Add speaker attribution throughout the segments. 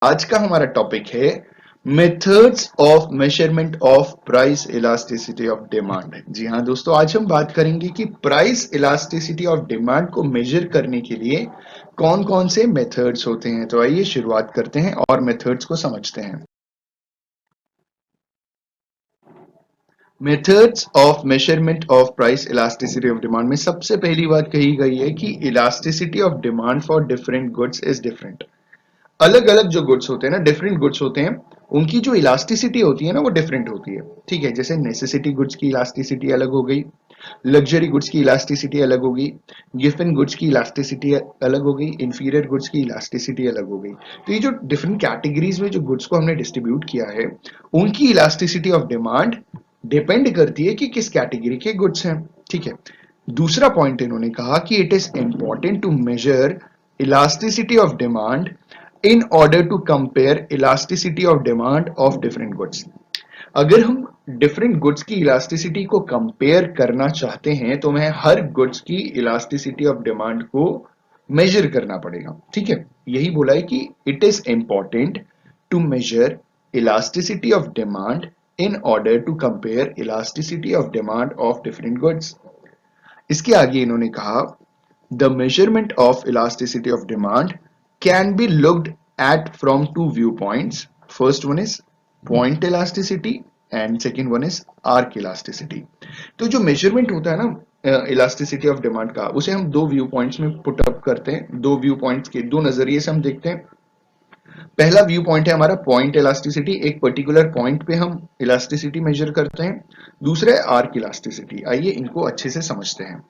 Speaker 1: आज का हमारा टॉपिक है methods of measurement of price elasticity of demand. जी हाँ दोस्तों, आज हम बात करेंगे कि प्राइस इलास्टिसिटी ऑफ डिमांड को मेजर करने के लिए कौन कौन से मेथड्स होते हैं। तो आइए शुरुआत करते हैं और मेथड्स को समझते हैं। Methods of measurement of price elasticity of demand में सबसे पहली बात कही गई है कि elasticity of demand for different goods is different. अलग अलग जो गुड्स होते हैं ना, डिफरेंट गुड्स होते हैं, उनकी जो इलास्टिसिटी होती है ना वो डिफरेंट होती है। ठीक है, जैसे नेसेसिटी गुड्स की इलास्टिसिटी अलग हो गई, लग्जरी गुड्स की इलास्टिसिटी अलग हो गई, गिफन गुड्स की इलास्टिसिटी अलग हो गई, इंफीरियर गुड्स की इलास्टिसिटी अलग हो गई। तो ये जो डिफरेंट कैटेगरीज में जो गुड्स को हमने डिस्ट्रीब्यूट किया है, उनकी इलास्टिसिटी ऑफ डिमांड डिपेंड करती है कि किस कैटेगरी के गुड्स हैं। ठीक है, दूसरा पॉइंट इन्होंने कहा कि it is important to measure elasticity of demand in order to compare elasticity of demand of different goods। अगर हम डिफरेंट गुड्स की इलास्टिसिटी को कंपेयर करना चाहते हैं तो हमें हर गुड्स की इलास्टिसिटी ऑफ डिमांड को मेजर करना पड़ेगा। ठीक है, यही बोला है कि it is important to measure elasticity of demand in order to compare elasticity of demand of different goods. इसके आगे इन्होंने कहा the measurement of elasticity of demand can be looked at from two viewpoints. First one is point elasticity and second one is arc elasticity। तो जो measurement होता है ना elasticity of demand का, उसे हम दो व्यू पॉइंट्स में पुट अप करते हैं। दो व्यू पॉइंट्स के दो नजरिए से हम देखते हैं। पहला व्यू पॉइंट है हमारा पॉइंट इलास्टिसिटी, एक पर्टिकुलर पॉइंट पे हम इलास्टिसिटी मेजर करते हैं। दूसरा है आर्क इलास्टिसिटी। आइए इनको अच्छे से समझते हैं।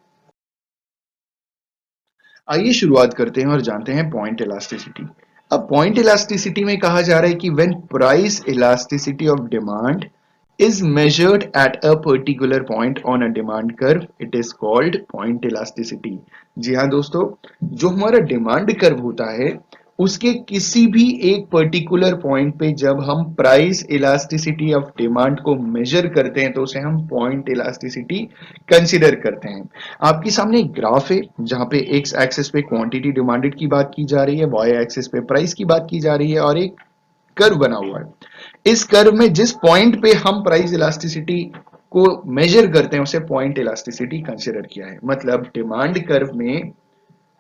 Speaker 1: आइए शुरुआत करते हैं और जानते हैं पॉइंट इलास्टिसिटी। अब पॉइंट इलास्टिसिटी में कहा जा रहा है कि when price elasticity of demand is measured at a particular point on a demand curve, it is called point elasticity। जी हाँ दोस्तों, जो हमारा डिमांड कर्व होता है उसके किसी भी एक पर्टिकुलर पॉइंट पे जब हम प्राइस इलास्टिसिटी ऑफ डिमांड को मेजर करते हैं तो उसे हम पॉइंट इलास्टिसिटी कंसिडर करते हैं। आपके सामने एक ग्राफ है जहां पे एक्स एक्सिस पे क्वांटिटी डिमांडेड की बात की जा रही है, वाई एक्सिस पे प्राइस की बात की जा रही है और एक कर्व बना हुआ है। इस कर्व में जिस पॉइंट पे हम प्राइस इलास्टिसिटी को मेजर करते हैं उसे पॉइंट इलास्टिसिटी कंसिडर किया है। मतलब डिमांड कर्व में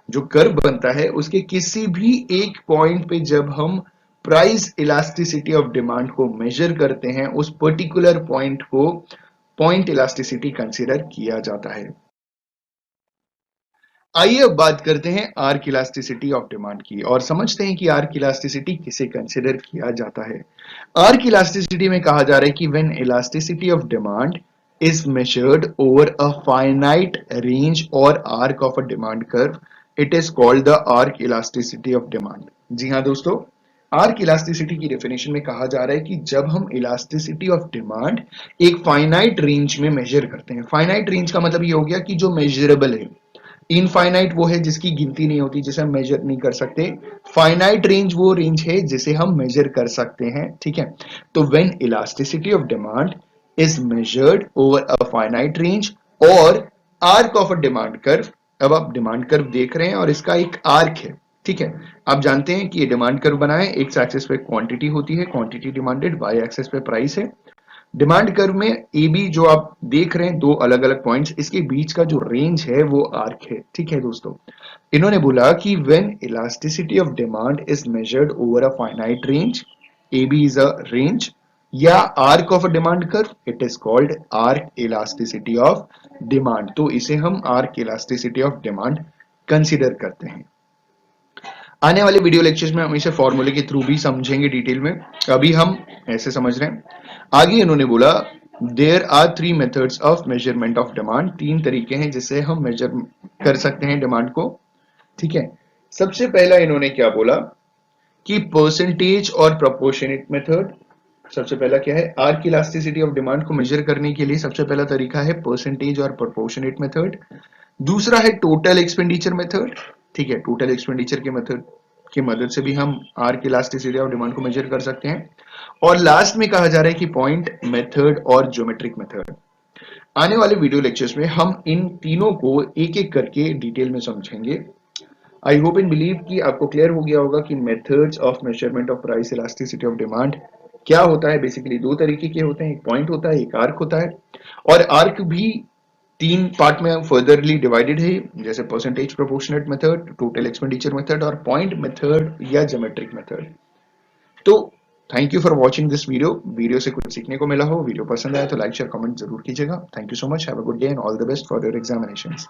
Speaker 1: जो कर्व बनता है उसके किसी भी एक पॉइंट पे जब हम प्राइस इलास्टिसिटी ऑफ डिमांड को मेजर करते हैं उस पर्टिकुलर पॉइंट को पॉइंट इलास्टिसिटी कंसिडर किया जाता है। आइए अब बात करते हैं आर्क इलास्टिसिटी ऑफ डिमांड की और समझते हैं कि आर्क इलास्टिसिटी किसे कंसिडर किया जाता है। आर्क इलास्टिसिटी में कहा जा रहा है कि when elasticity of demand is measured over a finite range or arc of a demand curve, it is called the arc elasticity of demand। जी हाँ दोस्तों, आर्क इलास्टिसिटी की डेफिनेशन में कहा जा रहा है कि जब हम इलास्टिसिटी ऑफ डिमांड एक फाइनाइट रेंज में मेजर करते हैं। फाइनाइट रेंज का मतलब ये हो गया कि जो मेजरेबल है। इनफाइनाइट वो है जिसकी गिनती नहीं होती, जिसे हम मेजर नहीं कर सकते। फाइनाइट रेंज वो रेंज है जिसे हम मेजर कर सकते हैं। ठीक है, तो when elasticity of demand is measured over a finite range और arc of a demand curve। अब आप डिमांड कर्व देख रहे हैं और इसका एक आर्क है। ठीक है, आप जानते हैं कि ये डिमांड कर्व बना है, एक्स एक्सिस पे क्वांटिटी होती है, क्वांटिटी डिमांडेड, वाई एक्सिस पे प्राइस है। डिमांड कर्व में ए बी जो आप देख रहे हैं दो अलग अलग पॉइंट्स, इसके बीच का जो रेंज है वो आर्क है। ठीक है दोस्तों, इन्होंने बोला कि when elasticity of demand is measured over a finite range, A B is a range या arc of a demand curve, it is called arc elasticity of demand. तो इसे हम arc elasticity of demand consider करते हैं। आने वाले video lectures में हम इसे फॉर्मूले के थ्रू भी समझेंगे डिटेल में, अभी हम ऐसे समझ रहे हैं। आगे इन्होंने बोला there are three methods of measurement of demand. तीन तरीके हैं जिससे हम मेजर कर सकते हैं डिमांड को। ठीक है, सबसे पहला इन्होंने क्या बोला कि परसेंटेज और प्रोपोर्शनेट मेथड। सबसे पहला क्या है, आर्क इलास्टिसिटी ऑफ डिमांड को मेजर करने के लिए सबसे पहला तरीका है परसेंटेज और प्रोपोर्शनेट मेथड। दूसरा है टोटल एक्सपेंडिचर मेथड। ठीक है, टोटल एक्सपेंडिचर के मेथड की मदद से भी हम आर्क इलास्टिसिटी ऑफ डिमांड को मेजर कर सकते हैं। और लास्ट में कहा जा रहा है कि पॉइंट मेथड और ज्योमेट्रिक मेथड। आने वाले वीडियो लेक्चर्स में हम इन तीनों को एक एक करके डिटेल में समझेंगे। आई होप एंड बिलीव कि आपको क्लियर हो गया होगा कि methods of measurement of price elasticity of demand क्या होता है। बेसिकली दो तरीके के होते हैं, एक पॉइंट होता है, एक आर्क होता है। और आर्क भी तीन पार्ट में फर्दरली डिवाइडेड है, जैसे percentage proportionate method, total expenditure method और पॉइंट मेथड या ज्योमेट्रिक मेथड। तो thank you for watching this video से कुछ सीखने को मिला हो, वीडियो पसंद आया तो लाइक शेयर कमेंट जरूर कीजिएगा। Thank you so much, have a good day and all the best for your examinations.